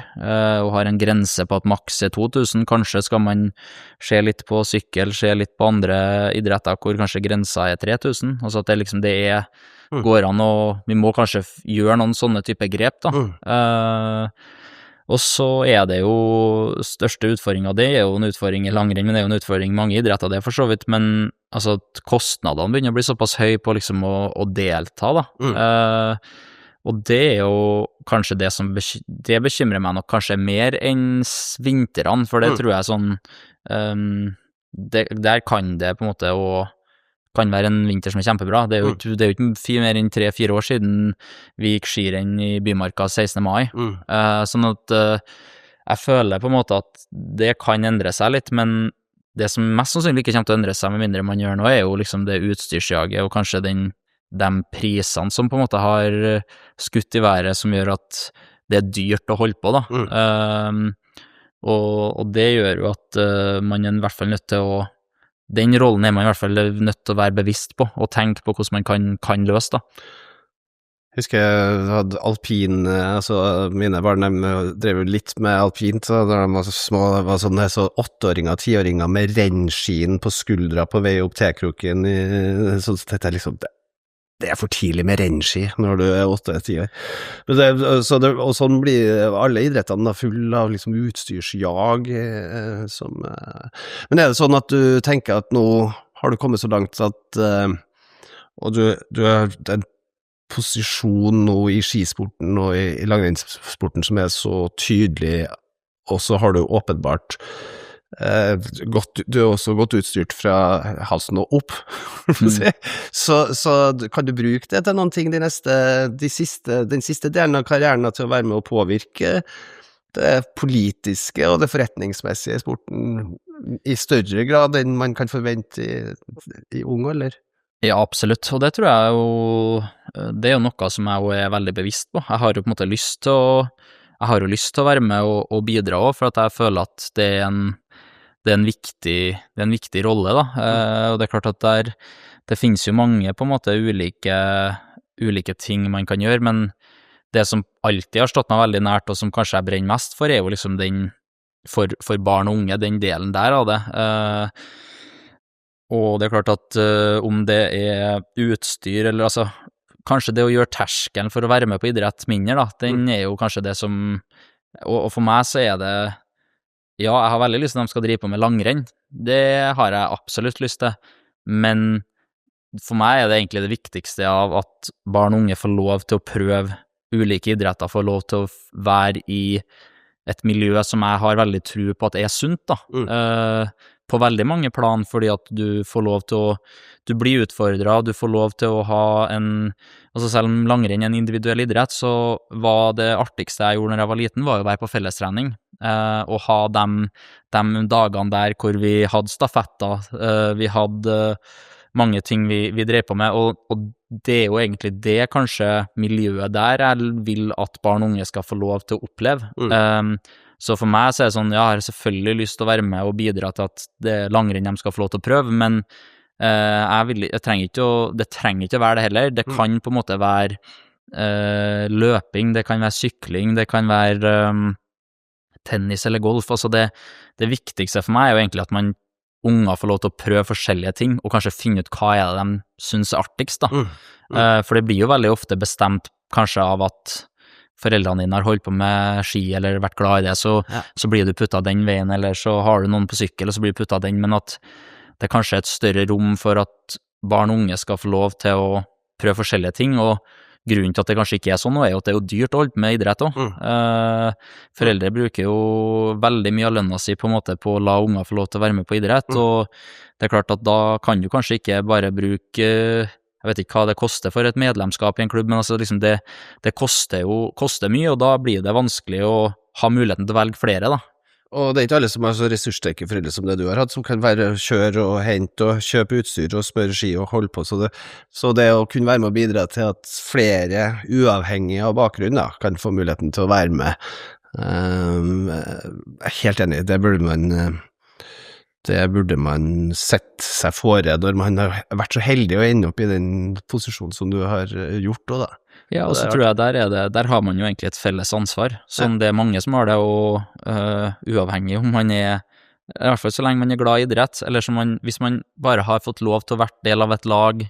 og har en grense på at maks 2000, kanskje skal man se litt på sykkel, se litt på andre idretter hvor kanskje grensa 3000, altså at det liksom går an, og vi må kanskje gjøre noen sånne type grep da. Og så det jo største utfordringen, det jo en utfordring i langrenn, men det jo en utfordring i mange idretter, det for så vidt, men altså at kostnadene begynner å bli såpass høy på liksom å delta da. Og det jo kanskje det som det bekymrer meg nok kanskje mer enn vintrene, for det tror jeg sånn, der kan det på en måte kan være en vinter som kjempebra. Det jo ikke mer enn 3-4 år siden vi gikk skirenn i Bymarka 16. mai. Sånn at jeg føler på en måte at det kan endre seg litt, men det som mest sannsynlig ikke kommer til å endre seg med mindre man gjør nå, jo liksom det utstyrsjaget og kanskje de prisene som på en måte har skutt i været, som gjør at det dyrt å holde på da. Og det gjør jo at man i hvert fall nødt til å den rollen man i hvert fall nødt til å være bevisst på, og tenke på hvordan man kan løse da. Husker jeg hadde alpin, altså mine barn drev jo litt med alpint, så da de var så små, det var sånne så 8-åringer, 10-åringer med rennskien på skuldra på vei opp T-kroken, så dette liksom, det for tidlig med rennski når du 8-10 år. Og sånn blir alle idrettene da, full av liksom utstyrsjag, men det sånn at du tenker at nå har du kommet så langt at, og du har en posisjon nå i skisporten og i langrennssporten som så tydelig, og så har du åpenbart du også godt utstyrt fra halsen og opp, så kan du bruke det til noen ting den siste delen av karrieren til å være med å påvirke det politiske og det forretningsmessige i sporten i større grad enn man kan forvente i ung alder. Ja, absolutt, og det tror jeg jo, det jo noe som jeg jo veldig bevisst på. Jeg har jo på en måte lyst til å være med og bidra også, for at jeg føler at det en viktig rolle da, og det klart at det finnes jo mange på en måte ulike ting man kan gjøre, men det som alltid har stått meg veldig nært, og som kanskje jeg brenner mest for, jo liksom den, for barn og unge, den delen der av det, og det klart at om det utstyr, eller altså, kanskje det å gjøre terskelen for å være med på idrett mindre da, den jo kanskje det som, og for meg så det, ja, jeg har veldig lyst til at de skal drive på med langrenn, det har jeg absolutt lyst til, men for meg det egentlig det viktigste av at barn og unge får lov til å prøve ulike idretter, får lov til å være i et miljø som jeg har veldig tro på at sunt da, på veldig mange plan, fordi at du får lov til å, du blir utfordret, du får lov til å ha altså selv om langrenn en individuell idrett, så var det artigste jeg gjorde når jeg var liten, var å være på fellestrening, og ha de dagene der hvor vi hadde stafetter, vi hadde mange ting vi drev på med, og det jo egentlig det kanskje miljøet der jeg vil at barn og unge skal få lov til å oppleve. Så for meg så det sånn, ja, jeg har selvfølgelig lyst til å være med og bidra til at det langrenn de skal få lov til å prøve, men det trenger ikke å være det heller. Det kan på en måte være løping, det kan være sykling, det kan være tennis eller golf. Altså det viktigste for meg jo egentlig at unger får lov til å prøve forskjellige ting, og kanskje finne ut hva det de synes artigst da. For det blir jo veldig ofte bestemt kanskje av at foreldrene dine har holdt på med ski eller vært glad i det, så blir du puttet den veien, eller så har du noen på sykkel, og så blir du puttet den, men at det kanskje et større rom for at barn og unge skal få lov til å prøve forskjellige ting, og grunnen til at det kanskje ikke sånn nå, jo at det jo dyrt å holde på med idrett også. Foreldre bruker jo veldig mye av lønna si på en måte på å la unger få lov til å være med på idrett, og det klart at da kan du kanskje ikke bare bruke, jeg vet ikke hva det koster for et medlemskap i en klubb, men altså liksom det koster mye, og da blir det vanskelig å ha muligheten til å velge flere da. Og det ikke alle som har så ressurssterke foreldre som det du har hatt, som kan være kjøre og hente og kjøpe utstyr og spørre ski og holde på, så det å kunne være med å bidra til at flere uavhengig av bakgrunn da, kan få muligheten til å være med, jeg helt enig, det burde man sette seg fore når man har vært så heldig å ende opp i den posisjonen som du har gjort også da. Ja, og så tror jeg der har man jo egentlig et felles ansvar, som det mange som har det, og uavhengig om man i hvert fall så lenge man glad i idrett, eller hvis man bare har fått lov til å være del av et lag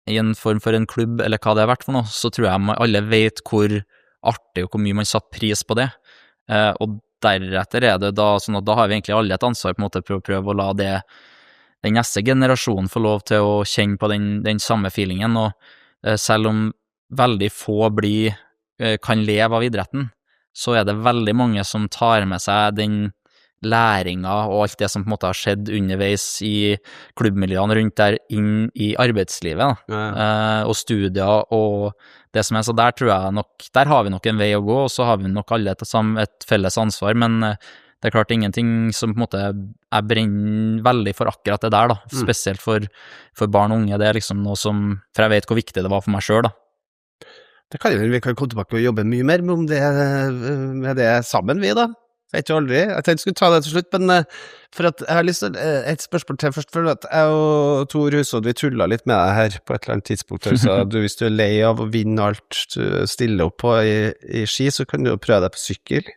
i en form for en klubb, eller hva det har vært for noe, så tror jeg alle vet hvor artig og hvor mye man satt pris på det, og deretter det da, sånn at da har vi egentlig alle et ansvar på en måte for å prøve å la den neste generasjonen få lov til å kjenne på den samme feelingen, og selv om veldig få kan leve av idretten, så det veldig mange som tar med seg den læringa og alt det som på en måte har skjedd underveis i klubbmiljøene rundt der inn i arbeidslivet da. Og studier og det som så der tror jeg nok, der har vi nok en vei å gå, og så har vi nok alle et felles ansvar, men det klart ingenting som på en måte jeg brenner veldig for akkurat det der da, spesielt for barn og unge, det liksom noe som, for jeg vet hvor viktig det var for meg selv da. Det kan vi kan komme tilbake og jobbe mye mer med det sammen vi da. Jeg vet jo aldri, jeg tenkte jeg skulle ta det til slutt, men for at jeg har lyst til et spørsmål til først, for at jeg og Tor Hushovd, vi tullet litt med deg her på et eller annet tidspunkt, så hvis du lei av å vinne alt du stiller opp på i ski, så kan du jo prøve deg på sykkel.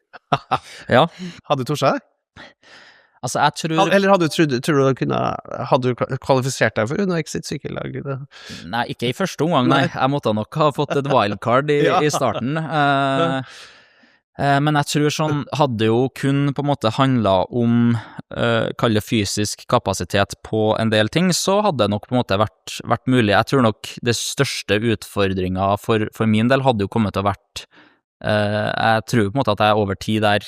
Ja. Hadde du torset det? Altså, jeg tror Eller tror du hadde du kvalifisert deg for Uno X sitt sykkellag? Nei, ikke i første omgang, nei. Jeg måtte nok ha fått et wildcard Ja. i starten. Men jeg tror sånn hadde jo kun på en måte handlet om kall det fysisk kapasitet på en del ting, så hadde det nok på en måte vært mulig. Jeg tror nok det største utfordringa for min del hadde jo kommet til å vært jeg tror på en måte at jeg over tid der,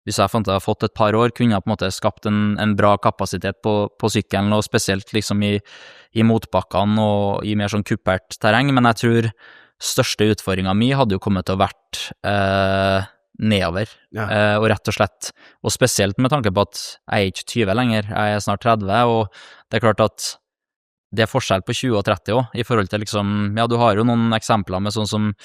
hvis jeg fant jeg har fått et par år, kunne jeg på en måte skapt en bra kapasitet på sykkelen, og spesielt liksom i motbakkene og i mer sånn kuppert terreng, men jeg tror største utfordringa mi hadde jo kommet til å vært nedover, og rett og slett, og spesielt med tanke på at jeg er ikke 20 lenger, jeg er snart 30, og det er klart at det er forskjell på 20 og 30 også, i forhold til liksom, ja, du har jo noen eksempler med sånn som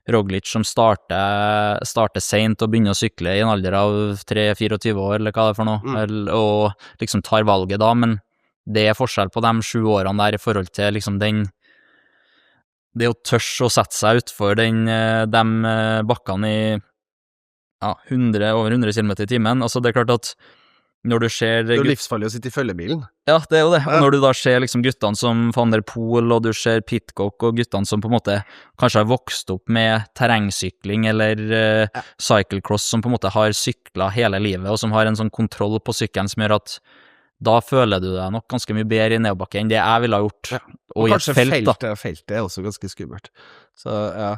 Roglic som starter sent og begynner å sykle i en alder av 3-24 år, eller hva det er for noe, og liksom tar valget da, men det er forskjell på de 7 årene der i forhold til liksom det å tørre å sette seg utfor de bakkene i over 100 km i timen. Altså det er klart at når du ser Det er jo livsfarlig å sitte i følgebilen. Ja, det er jo det. Og når du da ser liksom guttene som Van der Poel, og du ser Pidcock og guttene som på en måte kanskje har vokst opp med terrengsykling eller cyclecross, som på en måte har syklet hele livet, og som har en sånn kontroll på sykkelen som gjør at da føler du deg nok ganske mye bedre i nedobakke enn det jeg ville ha gjort. Og kanskje feltet er også ganske skummelt. Så, ja.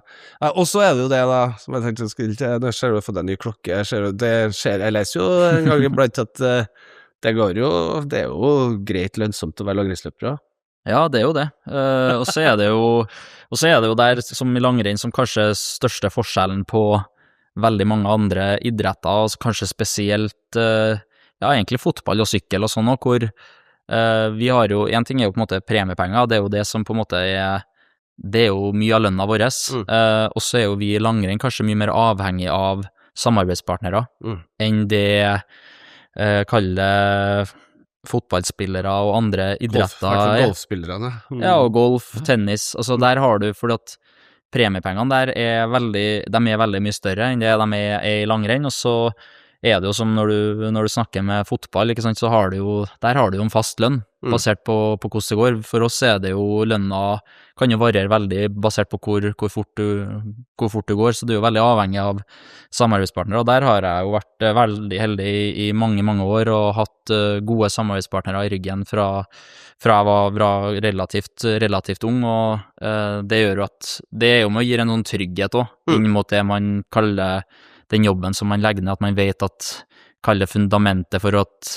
Og så er det jo det da, som jeg tenkte jeg skulle til, nå ser du fått en ny klokke, jeg leser jo en gang iblant at det er jo greit lønnsomt å være langrennsløper. Ja, det er jo det. Og så er det jo der, som i langrenn, som kanskje største forskjellen på veldig mange andre idretter, og kanskje spesielt egentlig fotball og sykkel og sånn, og hvor vi har jo, en ting er jo på en måte premiepenger, det er jo det som på en måte det er jo mye av lønna vår, og så er jo vi i langrenn kanskje mye mer avhengig av samarbeidspartnere enn det kaller fotballspillere og andre idretter. Golfspillerne. Ja, og golf, tennis, altså der har du, fordi at premiepengene der er veldig mye større enn det de er i langrenn, og så er det jo som når du snakker med fotball, ikke sant, så har du jo en fast lønn, basert på hvordan det går. For oss er det jo lønna, kan jo variere veldig basert på hvor fort du går, så du er jo veldig avhengig av samarbeidspartnere, og der har jeg jo vært veldig heldig i mange, mange år, og hatt gode samarbeidspartnere i ryggen fra jeg var relativt ung, og det gjør jo at det er jo med å gi en noen trygghet også, inn mot det man kaller den jobben som man legger ned, at man vet at kalle fundamentet for at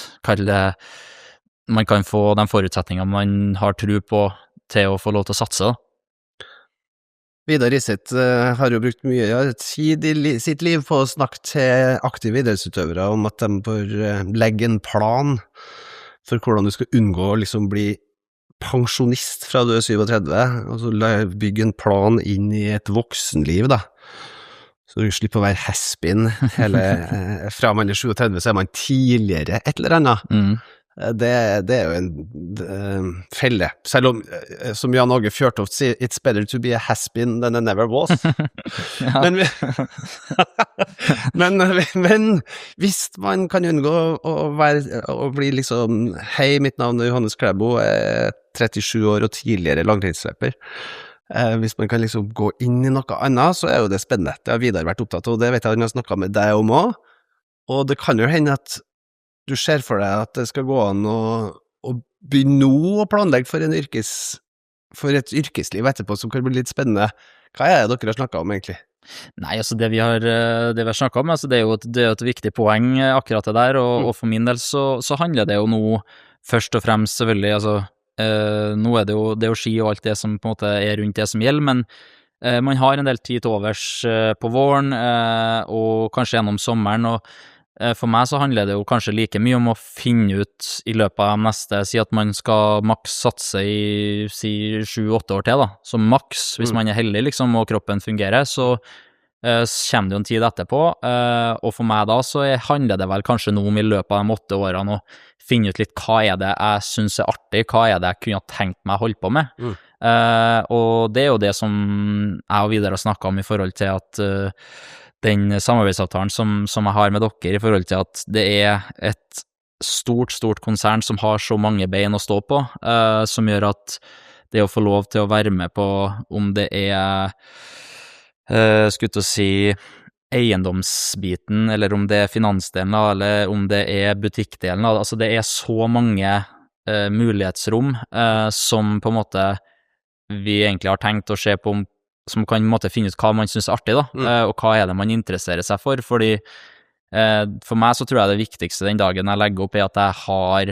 man kan få de forutsetningene man har tro på til å få lov til å satse. Vidar Riseth har jo brukt mye tid i sitt liv på å snakke til aktive idrettsutøvere om at de bør legge en plan for hvordan du skal unngå å liksom bli pensjonist fra du er 37, og så bygge en plan inn i et voksenliv da. Så du slipper å være has-been fra man er 37, så er man tidligere et eller annet. Det er jo en felle. Selv om, som Jan Åge Fjørtoft sier, it's better to be a has-been than a never was. men hvis man kan unngå å bli liksom, hei, mitt navn er Johannes Klæbo, 37 år og tidligere langrennsløper. Hvis man kan liksom gå inn i noe annet, så er jo det spennende. Det har Vidar vært opptatt av, og det vet jeg han har snakket med deg om også. Og det kan jo hende at du ser for deg at det skal gå an å begynne å planlegge for et yrkesliv etterpå som kan bli litt spennende. Hva er det dere har snakket om egentlig? Nei, altså det vi har snakket om, altså det er jo et viktig poeng akkurat det der, og for min del så handler det jo nå først og fremst selvfølgelig, altså nå er det jo ski og alt det som på en måte er rundt det som gjelder, men man har en del tid til overs på våren og kanskje gjennom sommeren, og for meg så handler det jo kanskje like mye om å finne ut i løpet av neste, si at man skal maks satse i 7-8 år til da, så maks, hvis man er heldig liksom, og kroppen fungerer, så kommer det jo en tid etterpå, og for meg da så handler det vel kanskje nå om i løpet av de 8 årene å finne ut litt hva er det jeg synes er artig, hva er det jeg kunne ha tenkt meg å holde på med. Og det er jo det som jeg og Vidar har snakket om i forhold til at den samarbeidsavtalen som jeg har med dere i forhold til at det er et stort konsern som har så mange bein å stå på, som gjør at det å få lov til å være med på om det skulle til å si eiendomsbiten, eller om det finansdelen, eller om det butikkdelen, altså det så mange mulighetsrom som på en måte vi egentlig har tenkt å se på, som kan på en måte finne ut hva man synes artig da, og hva det man interesserer seg fordi for meg så tror jeg det viktigste den dagen jeg legger opp at jeg har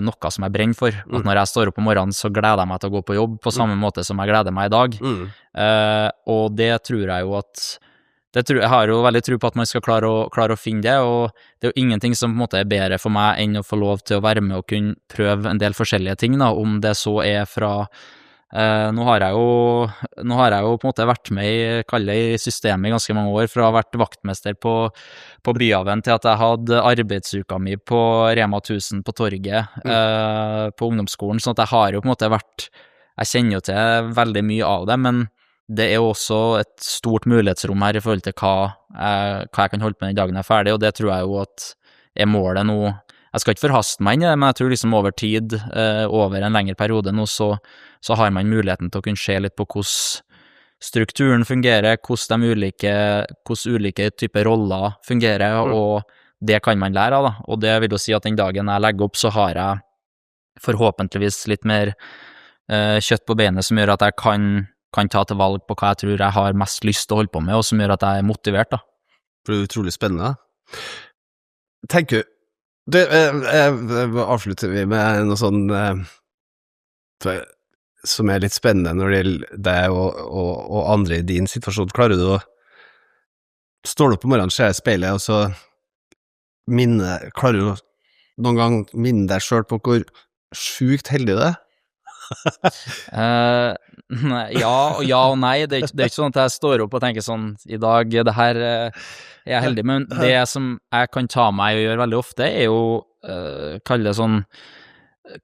noe som jeg brenner for, at når jeg står opp om morgenen så gleder jeg meg til å gå på jobb på samme måte som jeg gleder meg i dag, og det tror jeg jo at jeg har jo veldig tro på at man skal klare å finne det, og det jo ingenting som på en måte bedre for meg enn å få lov til å være med og kunne prøve en del forskjellige ting da, om det så fra nå har jeg jo på en måte vært med i systemet i ganske mange år, fra å ha vært vaktmester på Byhaven til at jeg hadde arbeidsuka mi på Rema 1000 på torget på ungdomsskolen, sånn at jeg har jo på en måte jeg kjenner jo til veldig mye av det, men det jo også et stort mulighetsrom her i forhold til hva jeg kan holde på med den dagen jeg ferdig, og det tror jeg jo at målet nå. Jeg skal ikke forhaste meg inn i det, men jeg tror liksom over tid, over en lengre periode nå, så har man muligheten til å kunne se litt på hvordan strukturen fungerer, hvordan ulike typer roller fungerer, og det kan man lære av da, og det vil jo si at den dagen jeg legger opp, så har jeg forhåpentligvis litt mer kjøtt på benet, som gjør at jeg kan ta til valg på hva jeg tror jeg har mest lyst til å holde på med, og som gjør at jeg motivert da. For det utrolig spennende. Tenker du, avslutter vi med noe sånn som litt spennende når det gjelder deg og andre i din situasjon. Klarer du å står du opp på morgenen, ser i speilet, og så klarer du noen gang minne deg selv på hvor sjukt heldig det ja og nei, det ikke sånn at jeg står opp og tenker sånn, i dag, det her jeg heldig, men det som jeg kan ta meg og gjøre veldig ofte jo, kalle det sånn,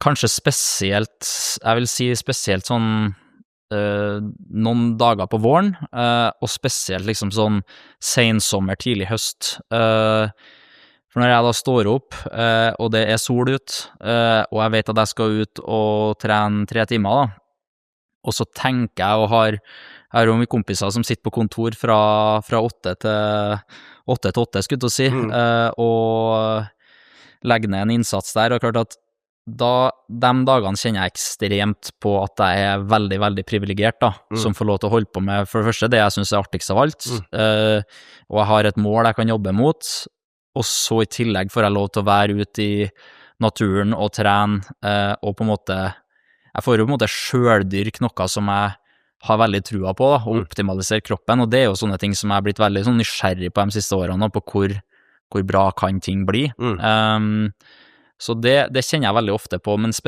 kanskje spesielt, jeg vil si spesielt sånn, noen dager på våren, og spesielt liksom sånn sensommer, tidlig høst, for når jeg da står opp, og det sol ut, og jeg vet at jeg skal ut og trene 3 timer da, og så tenker jeg og har jo mine kompiser som sitter på kontor fra 8 til 8, skulle jeg si, og legger ned en innsats der, og klart at de dagene kjenner jeg ekstremt på at jeg veldig, veldig privilegert da, som får lov til å holde på med, for det første, det jeg synes artigst av alt, og jeg har et mål jeg kan jobbe mot, og så i tillegg får jeg lov til å være ute i naturen og trene, og på en måte, jeg får jo på en måte selvdyrk noe som jeg har veldig trua på da, og optimalisere kroppen, og det jo sånne ting som jeg har blitt veldig sånn nysgjerrig på de siste årene, på hvor bra kan ting bli. Så det kjenner jeg veldig ofte på, men det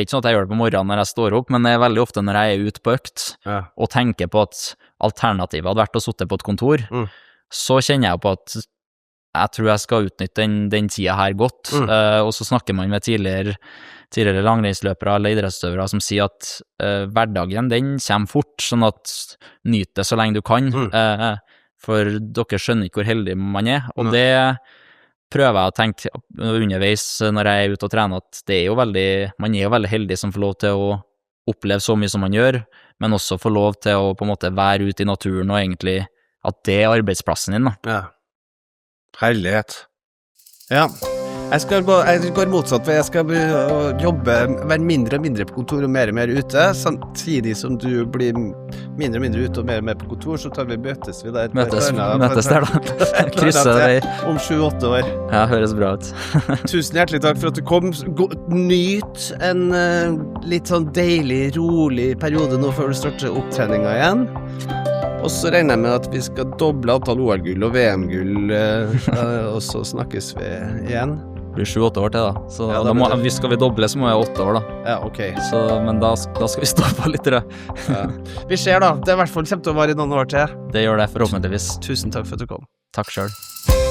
ikke sånn at jeg gjør det på morgenen når jeg står opp, men det veldig ofte når jeg ute på økt, og tenker på at alternativet hadde vært å sitte på et kontor, så kjenner jeg på at jeg tror jeg skal utnytte den tida her godt, og så snakker man med tidligere langrennsløpere eller idrettsutøvere som sier at hverdagen den kommer fort, sånn at nyt det så lenge du kan, for dere skjønner ikke hvor heldig man og det prøver jeg å tenke underveis når jeg ute og trener, at man jo veldig heldig som får lov til å oppleve så mye som man gjør, men også får lov til å på en måte være ute i naturen, og egentlig at det arbeidsplassen din da. Ja. Herlighet. Ja, jeg går motsatt, for jeg skal jobbe, være mindre og mindre på kontor og mer ute, samtidig som du blir mindre og mindre ute og mer på kontor, så møtes vi der. Møtes der da. Krysser vei. Om 7-8 år. Ja, høres bra ut. Tusen hjertelig takk for at du kom. Nyt en litt sånn deilig, rolig periode nå før du starter opptreninga igjen. Og så regner jeg med at vi skal doble antall OL-gull og VM-gull, og så snakkes vi igjen. Det blir 7-8 år til da, så ja, skal vi doble så må jeg 8 år da. Ja, ok. Så, men da skal vi stå på litt, ja. Vi ser da, det i hvert fall kommer til å vare i noen år til. Det gjør det, forhåpentligvis. Tusen takk for at du kom. Takk selv.